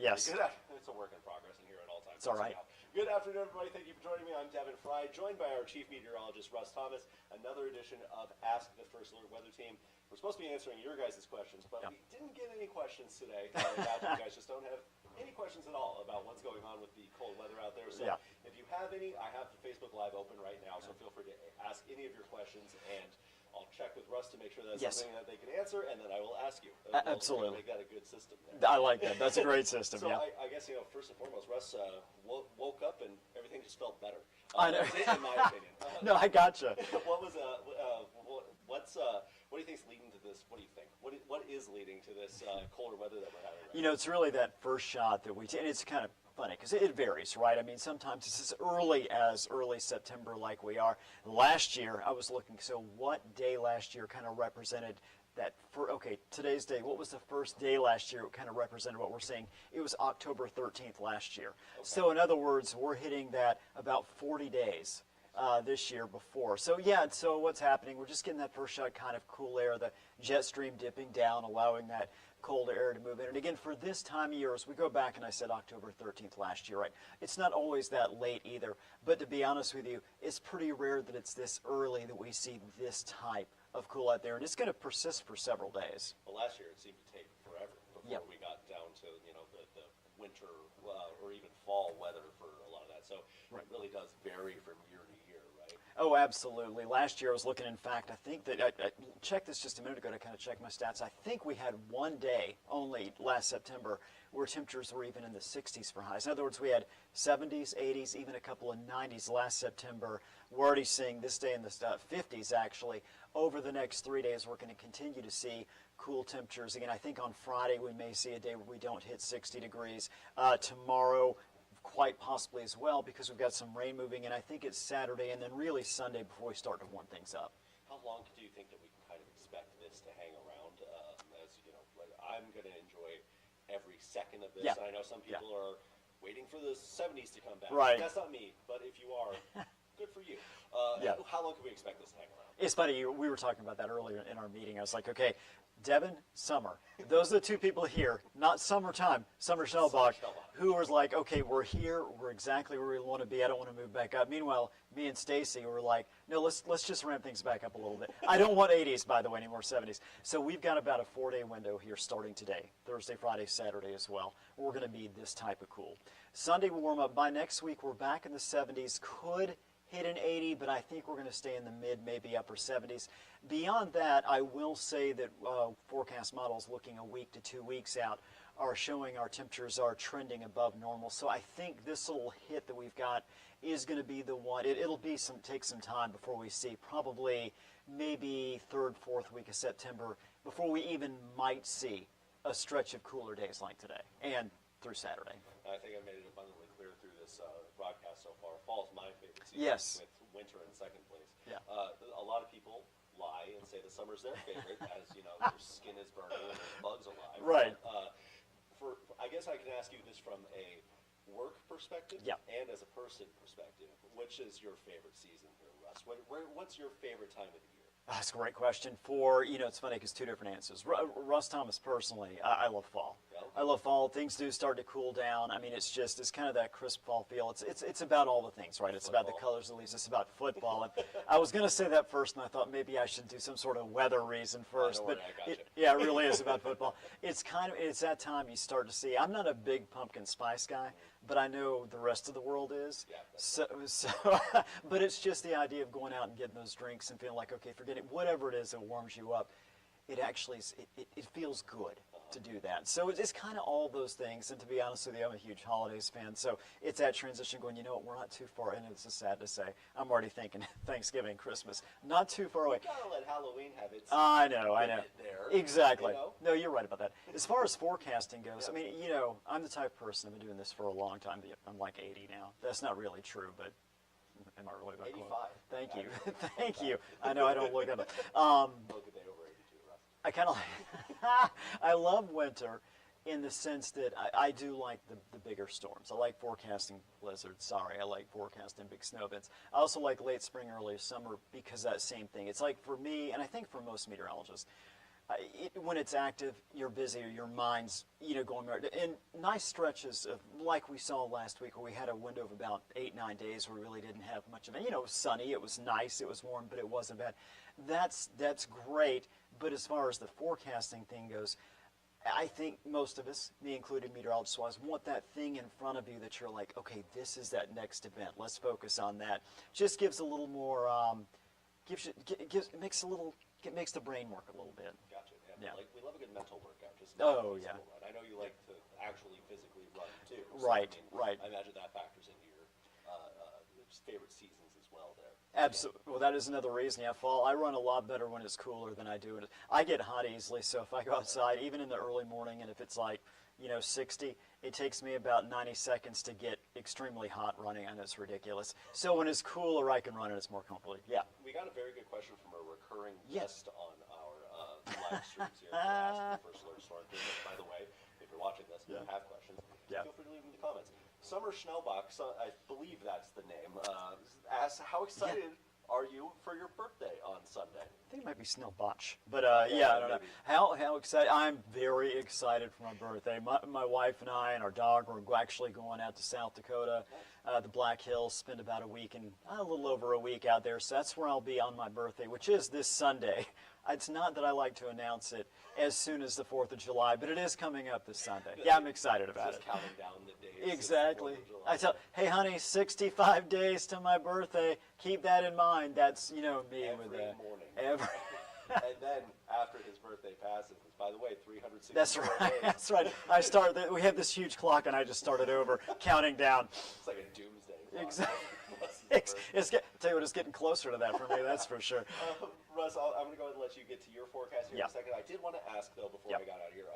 Yes. It's a work in progress in here at all times. It's all right. Good afternoon, everybody. Thank you for joining me. I'm Devin Fry, joined by our Chief Meteorologist, Russ Thomas. Another edition of Ask the First Alert Weather Team. We're supposed to be answering your guys' questions, but we didn't get any questions today. You guys just don't have any questions at all about what's going on with the cold weather out there. So if you have any, I have the Facebook Live open right now, so feel free to ask any of your questions, and I'll check with Russ to make sure that's something that they can answer, and then I will ask you. Absolutely. They got a good system there. I like that. That's a great system. So I guess, first and foremost, Russ woke up and everything just felt better. I know. In my opinion. No, I gotcha. What do you think is leading to this? What do you think? What is leading to this colder weather that we're having right now? It's really that first shot that we take, and it's kind of funny because it varies, right? I mean, sometimes it's as early September like we are. Last year, I was looking, so what day last year kind of represented that, today's day, what was the first day last year it kind of represented what we're seeing? It was October 13th last year. Okay. So in other words, we're hitting that about 40 days this year before. So so what's happening, we're just getting that first shot kind of cool air, the jet stream dipping down, allowing that cold air to move in. And again, for this time of year, as we go back, and I said October 13th last year, right? It's not always that late either, but to be honest with you, it's pretty rare that it's this early that we see this type of cool out there, and it's going to persist for several days. Well, last year it seemed to take forever before we got down to the winter or even fall weather for a lot of that. So it really does vary from year to year, right? Oh, absolutely. Last year I was looking, in fact, I think that I checked this just a minute ago to kind of check my stats. I think we had one day only last September where temperatures were even in the 60s for highs. In other words, we had 70s, 80s, even a couple of 90s last September. We're already seeing this day in the 50s, actually. Over the next 3 days, we're going to continue to see cool temperatures. Again, I think on Friday we may see a day where we don't hit 60 degrees. Tomorrow, quite possibly as well, because we've got some rain moving in. I think it's Saturday and then really Sunday before we start to warm things up. How long do you think that we can kind of expect this to hang around? As you know, I'm going to enjoy every second of this. And I know some people are waiting for the 70s to come back. Right. That's not me, but if you are, good for you. How long can we expect this to hang around? It's funny, we were talking about that earlier in our meeting. I was like, okay, Devin, summer. Those are the two people here, not summertime, Summer Shellbach, who was like, okay, we're here, we're exactly where we want to be, I don't want to move back up. Meanwhile, me and Stacy were like, no, let's just ramp things back up a little bit. I don't want 80s, by the way, anymore, 70s. So we've got about a 4-day window here starting today, Thursday, Friday, Saturday as well. We're going to be this type of cool. Sunday will warm up. By next week, we're back in the 70s, could hit an 80, but I think we're going to stay in the mid, maybe upper 70s. Beyond that, I will say that forecast models looking a week to 2 weeks out are showing our temperatures are trending above normal. So I think this little hit that we've got is going to be the one. It'll be take some time before we see probably maybe 3rd, 4th week of September before we even might see a stretch of cooler days like today and through Saturday. I think I made it abundantly clear through this broadcast so far. Fall is my favorite season. Yes. With winter in second place. Yeah. A lot of people lie and say the summer's their favorite, as their skin is burning and there's bugs alive. Right. I guess I can ask you this from a work perspective and as a person perspective. Which is your favorite season here, Russ? What's your favorite time of the year? That's a great question. It's funny because two different answers. Russ Thomas personally, I love fall. I love fall. Things do start to cool down. I mean, it's kind of that crisp fall feel. It's about all the things, right? It's about the colors of the leaves. It's about football. And I was going to say that first, and I thought maybe I should do some sort of weather reason first. But it really is about football. It's that time you start to see. I'm not a big pumpkin spice guy, but I know the rest of the world is. Yeah, but it's just the idea of going out and getting those drinks and feeling like, okay, forget it, whatever it is that warms you up. It actually it feels good to do that. So it's kind of all those things. And to be honest with you, I'm a huge holidays fan. So it's that transition going, you know what, we're not too far in. It's sad to say. I'm already thinking Thanksgiving, Christmas. Not too far away. You gotta let Halloween have its I know. There, exactly. No, you're right about that. As far as forecasting goes, I mean, I'm the type of person, I've been doing this for a long time. I'm like 80 now. That's not really true, but am I really that 85. close? Thank you. Thank you. I know I don't look at it. Look at they over 82, Russ. I kind of I love winter in the sense that I do like the bigger storms. I like forecasting blizzards. Sorry, I like forecasting big snow events. I also like late spring, early summer because that same thing. It's like for me, and I think for most meteorologists, when it's active, you're busy, or your mind's, going there. And nice stretches of, like we saw last week, where we had a window of about 8-9 days where we really didn't have much of it. It was sunny, it was nice, it was warm, but it wasn't bad. That's great. But as far as the forecasting thing goes, I think most of us, me included, meteorologist-wise, want that thing in front of you that you're like, okay, this is that next event. Let's focus on that. Just gives a little more, it makes the brain work a little bit. Gotcha. Yeah. Like, we love a good mental workout. Just Oh, yeah. run. I know you like to actually physically run too. So, Right, right. I imagine that factors into your favorite seasons as well there. Absolutely. Well, that is another reason. Yeah, fall. I run a lot better when it's cooler than I do when I get hot easily. So if I go outside, even in the early morning, and if it's like 60, it takes me about 90 seconds to get extremely hot running. I know it's ridiculous. So when it's cooler, I can run and it's more comfortable. Yeah. We got a very good question from a recurring Yes. guest on our live streams here. Asking the First Alert Stormteam. By the way, if you're watching this and you have questions, Yeah. feel free to leave them in the comments. Summer Schnellbach, I believe that's the name, asks, how excited are you for your birthday on Sunday? I think it might be Snellbotch, but yeah, I don't know. maybe. How excited? I'm very excited for my birthday. My wife and I and our dog are actually going out to South Dakota, the Black Hills, spend about a little over a week out there. So that's where I'll be on my birthday, which is this Sunday. It's not that I like to announce it as soon as the 4th of July, but it is coming up this Sunday. Yeah, I'm excited about Just it. counting down the days. Exactly. It's the 4th of July. Hey honey, 65 days to my birthday. Keep that in mind. That's, me Every with morning. And then after his birthday passes, by the way, 360. That's right. That's right. We have this huge clock, and I just started over counting down. It's like a doomsday clock. Exactly. Bless his birthday. Tell you what, it's getting closer to that for me. That's for sure. Russ, I'm going to go ahead and let you get to your forecast here in Yeah. a second. I did want to ask, though, before Yeah. I got out of here,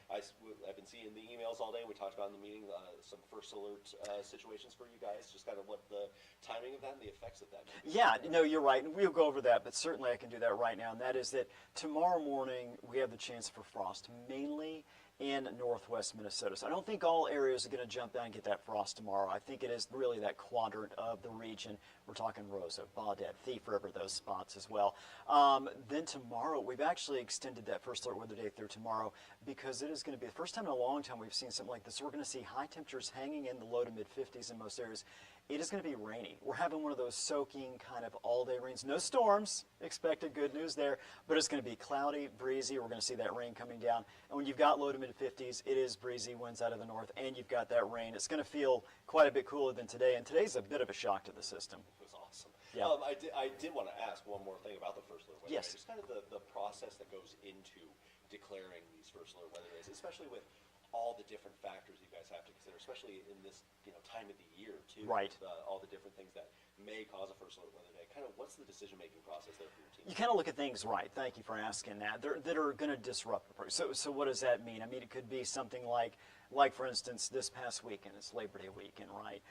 I've been seeing the emails all day. We talked about in the meeting some first alert situations for you guys, just kind of what the timing of that and the effects of that. Yeah, no, you're right, and we'll go over that, but certainly I can do that right now, and that is that tomorrow morning we have the chance for frost, mainly in northwest Minnesota. So I don't think all areas are going to jump down and get that frost tomorrow. I think it is really that quadrant of the region. We're talking Rosa, Baudette, Thief River, those spots as well. Then tomorrow, we've actually extended that first alert weather day through tomorrow because it is going to be the first time in a long time we've seen something like this. We're going to see high temperatures hanging in the low to mid 50s in most areas. It is going to be rainy. We're having one of those soaking kind of all-day rains. No storms expected, good news there, but it's going to be cloudy, breezy. We're going to see that rain coming down. And when you've got low to mid 50s, it is breezy, winds out of the north, and you've got that rain. It's going to feel quite a bit cooler than today, and today's a bit of a shock to the system. It was awesome. Yeah. I did want to ask one more thing about the first alert weather Yes. days. Just kind of the process that goes into declaring these first alert weather days, especially with all the different factors you guys have to consider, especially in this time of the year too. Right. With, all the different things that may cause a first alert weather day. Kind of what's the decision-making process there for your team? You kind of look at things right. Thank you for asking that. That are going to disrupt the program. So what does that mean? I mean, it could be something like for instance, this past weekend, it's Labor Day weekend, right?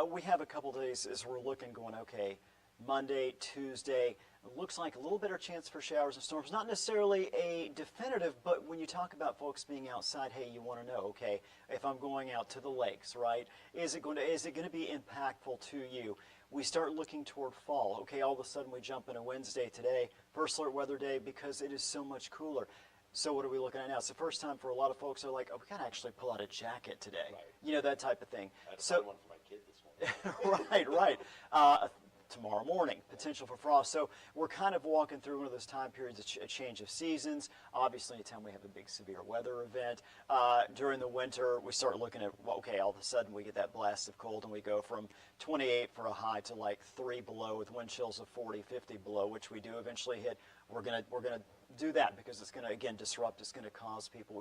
We have a couple days as we're looking, going, okay, Monday, Tuesday, looks like a little better chance for showers and storms. Not necessarily a definitive, but when you talk about folks being outside, hey, you want to know, okay, if I'm going out to the lakes, right? Is it going to be impactful to you? We start looking toward fall. Okay, all of a sudden we jump into Wednesday today, first alert weather day, because it is so much cooler. So what are we looking at now? It's the first time for a lot of folks who are like, oh, we got to actually pull out a jacket today. Right. That type of thing. I had to find one for my kid this morning. right. Tomorrow morning, potential for frost. So we're kind of walking through one of those time periods, a change of seasons. Obviously, anytime we have a big severe weather event. During the winter, we start looking at, okay, all of a sudden we get that blast of cold and we go from 28 for a high to like 3 below with wind chills of 40, 50 below, which we do eventually hit. We're gonna do that because it's gonna, again, disrupt. It's gonna cause people.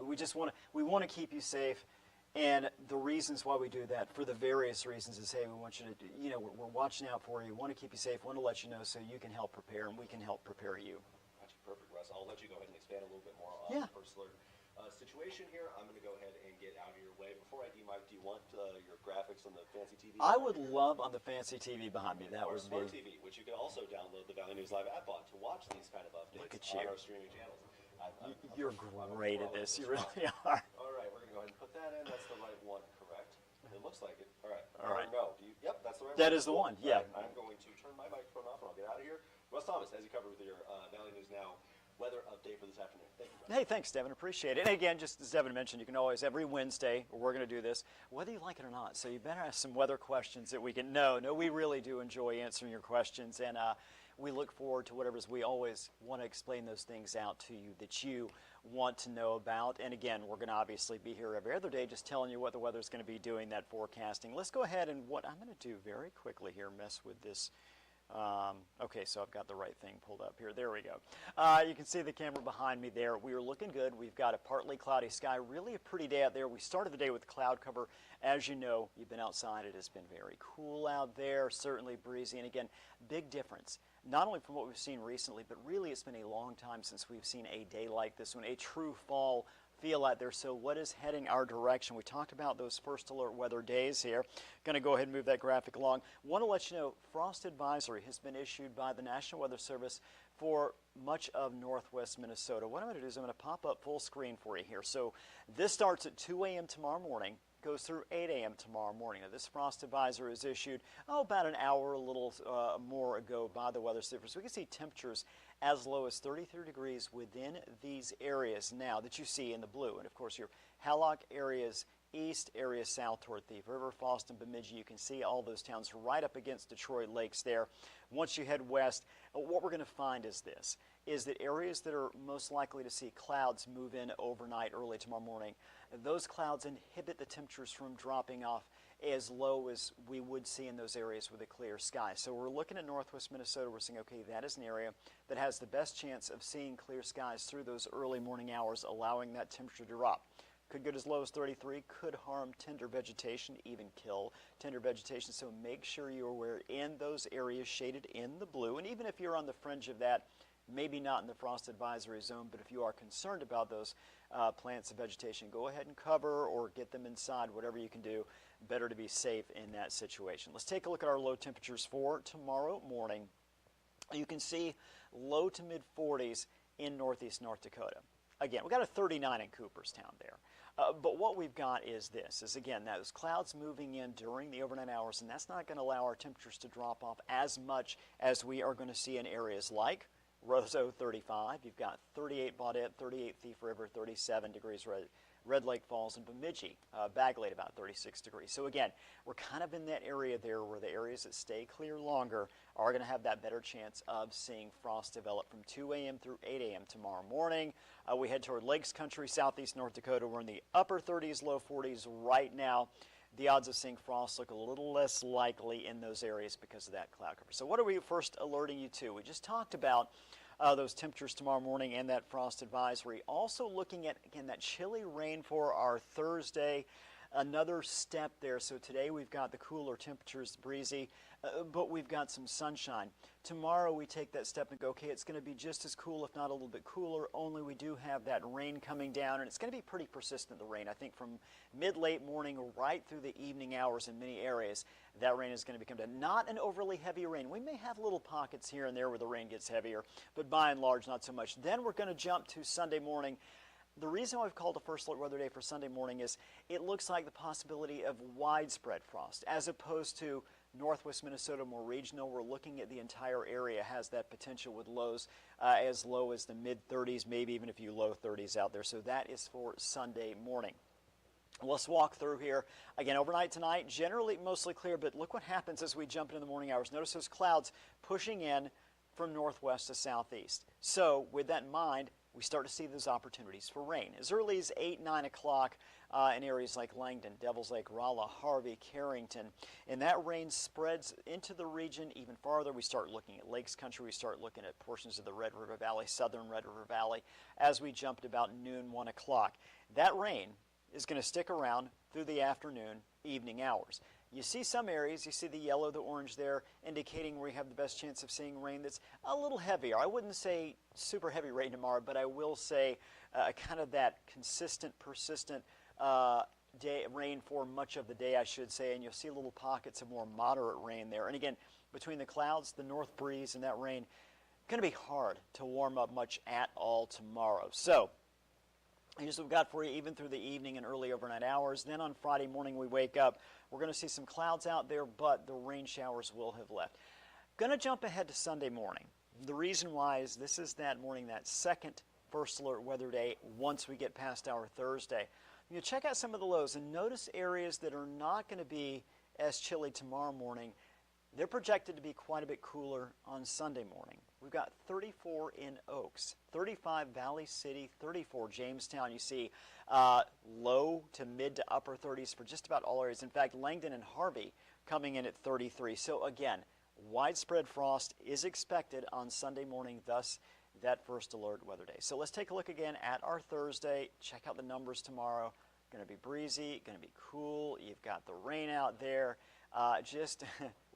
We want to keep you safe. And the reasons why we do that, for the various reasons, is, hey, we want you to, we're watching out for you, want to keep you safe, want to let you know so you can help prepare and we can help prepare you. Gotcha, perfect, Russ. I'll let you go ahead and expand a little bit more on Yeah. the first alert situation here. I'm going to go ahead and get out of your way. Before I do, Mike, do you want your graphics on the fancy TV? I would love on the fancy TV behind me. That Or would Smart be. TV, which you can also download the Valley News Live app on to watch these kind of updates Look at on you. our streaming channels. You're I'm a great pro at this. at You this, really Russ. are. All right, we're going to go ahead and put that in. That's the right one, correct? It looks like it. All right. All right. No. Yep, that's the right one. That is the one, yeah. All right, I'm going to turn my microphone off and I'll get out of here. Russ Thomas, as you covered with your Valley News Now weather update for this afternoon. Thank you, Russ. Hey, thanks, Devin. Appreciate it. And again, just as Devin mentioned, you can always, every Wednesday, we're going to do this, whether you like it or not. So you better ask some weather questions that we can know. No, we really do enjoy answering your questions. And we look forward to whatever it is. We always want to explain those things out to you that you want to know about. And again, we're going to obviously be here every other day just telling you what the weather is going to be doing, that forecasting. Let's go ahead and what I'm going to do very quickly here, mess with this. Okay, so I've got the right thing pulled up here. There we go. You can see the camera behind me there. We are looking good. We've got a partly cloudy sky, really a pretty day out there. We started the day with cloud cover. As you know, you've been outside. It has been very cool out there, certainly breezy. And again, big difference, not only from what we've seen recently, but really it's been a long time since we've seen a day like this one, a true fall feel out there. So what is heading our direction? We talked about those first alert weather days here. Going to go ahead and move that graphic along. Want to let you know, frost advisory has been issued by the National Weather Service for much of northwest Minnesota. What I'm going to do is I'm going to pop up full screen for you here. So this starts at 2 a.m. tomorrow morning, goes through 8 a.m. tomorrow morning. Now, this frost advisory is issued, about an hour, a little more ago by the Weather Service. We can see temperatures as low as 33 degrees within these areas now that you see in the blue. And of course, your Hallock areas, east areas south toward Thief River, Fosston, Bemidji. You can see all those towns right up against Detroit Lakes there. Once you head west, what we're going to find is this, is that areas that are most likely to see clouds move in overnight early tomorrow morning, those clouds inhibit the temperatures from dropping off as low as we would see in those areas with a clear sky. So we're looking at northwest Minnesota. We're saying, okay, that is an area that has the best chance of seeing clear skies through those early morning hours, allowing that temperature to drop. Could get as low as 33, could harm tender vegetation, even kill tender vegetation. So make sure you're aware in those areas shaded in the blue. And even if you're on the fringe of that, maybe not in the frost advisory zone, but if you are concerned about those plants and vegetation, go ahead and cover or get them inside, whatever you can do. Better to be safe in that situation. Let's take a look at our low temperatures for tomorrow morning. You can see low to mid 40s in northeast North Dakota. Again, we've got a 39 in Cooperstown there. But what we've got is this, is again, those clouds moving in during the overnight hours, and that's not going to allow our temperatures to drop off as much as we are going to see in areas like Roseau 35, you've got 38 Baudette, 38 Thief River, 37 degrees Red Lake Falls, and Bemidji, Bagley about 36 degrees. So again, we're kind of in that area there where the areas that stay clear longer are going to have that better chance of seeing frost develop from 2 a.m. through 8 a.m. tomorrow morning. We head toward Lakes Country, southeast North Dakota. We're in the upper 30s, low 40s right now. The odds of seeing frost look a little less likely in those areas because of that cloud cover. So what are we first alerting you to? We just talked about those temperatures tomorrow morning and that frost advisory. Also looking at, again, that chilly rain for our Thursday. Another step there. So today we've got the cooler temperatures, breezy, but we've got some sunshine. Tomorrow we take that step and go, okay, it's going to be just as cool, if not a little bit cooler, only we do have that rain coming down, and it's going to be pretty persistent, the rain. I think from mid-late morning right through the evening hours in many areas, that rain is going to become down. Not an overly heavy rain. We may have little pockets here and there where the rain gets heavier, but by and large, not so much. Then we're going to jump to Sunday morning. The reason why we've called the first alert weather day for Sunday morning is it looks like the possibility of widespread frost as opposed to northwest Minnesota, more regional. We're looking at the entire area has that potential with lows as low as the mid-30s, maybe even a few low 30s out there. So that is for Sunday morning. Let's walk through here. Again, overnight tonight, generally mostly clear, but look what happens as we jump into the morning hours. Notice those clouds pushing in from northwest to southeast. So with that in mind, we start to see those opportunities for rain. As early as 8, 9 o'clock in areas like Langdon, Devils Lake, Rolla, Harvey, Carrington. And that rain spreads into the region even farther. We start looking at Lakes Country. We start looking at portions of the Red River Valley, southern Red River Valley, as we jump to about noon, 1 o'clock. That rain is going to stick around through the afternoon, evening hours. You see some areas, you see the yellow, the orange there, indicating where you have the best chance of seeing rain that's a little heavier. I wouldn't say super heavy rain tomorrow, but I will say kind of that consistent, persistent rain for much of the day, I should say, and you'll see little pockets of more moderate rain there. And again, between the clouds, the north breeze, and that rain, going to be hard to warm up much at all tomorrow. So here's what we've got for you even through the evening and early overnight hours. Then on Friday morning we wake up, we're going to see some clouds out there, but the rain showers will have left. Going to jump ahead to Sunday morning. the reason why is this is that morning, that second first alert weather day once we get past our Thursday. You check out some of the lows and notice areas that are not going to be as chilly tomorrow morning. They're projected to be quite a bit cooler on Sunday morning. We've got 34 in Oaks, 35 Valley City, 34 Jamestown. You see low to mid to upper 30s for just about all areas. In fact, Langdon and Harvey coming in at 33. So again, widespread frost is expected on Sunday morning, thus that first alert weather day. So let's take a look again at our Thursday. Check out the numbers tomorrow. Going to be breezy, going to be cool. You've got the rain out there. Just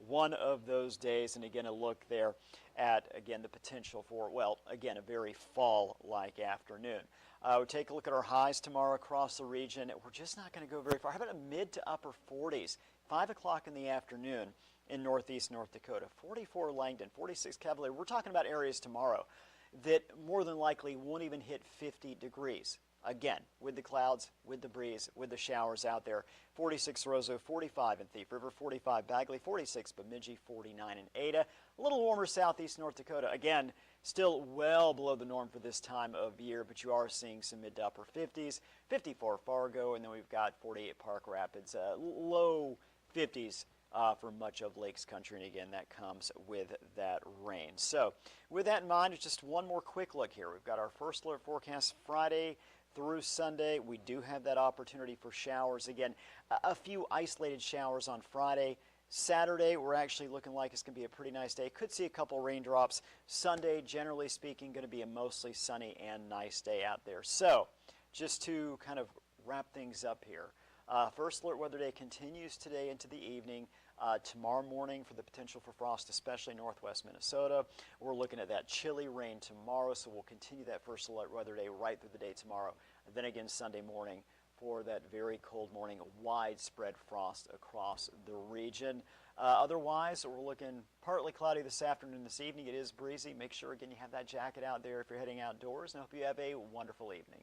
one of those days, and again, a look there at, again, the potential for, well, again, a very fall-like afternoon. We'll take a look at our highs tomorrow across the region. We're just not going to go very far. How about a mid to upper 40s, 5 o'clock in the afternoon in northeast North Dakota, 44 Langdon, 46 Cavalier. We're talking about areas tomorrow that more than likely won't even hit 50 degrees. Again, with the clouds, with the breeze, with the showers out there. 46 Roseau, 45 in Thief River, 45 Bagley, 46 Bemidji, 49 in Ada. A little warmer southeast North Dakota. Again, still well below the norm for this time of year, but you are seeing some mid to upper 50s. 54 Fargo, and then we've got 48 Park Rapids, low 50s. For much of Lakes Country, and again, that comes with that rain. So with that in mind, it's just one more quick look here. We've got our first alert forecast Friday through Sunday. We do have that opportunity for showers. Again, a few isolated showers on Friday. Saturday, we're actually looking like it's going to be a pretty nice day. Could see a couple raindrops. Sunday, generally speaking, going to be a mostly sunny and nice day out there. So just to kind of wrap things up here. First alert weather day continues today into the evening. Tomorrow morning for the potential for frost, especially northwest Minnesota. We're looking at that chilly rain tomorrow, so we'll continue that first alert weather day right through the day tomorrow. And then again Sunday morning for that very cold morning, widespread frost across the region. Otherwise, we're looking partly cloudy this afternoon, this evening. It is breezy. Make sure, again, you have that jacket out there if you're heading outdoors, and I hope you have a wonderful evening.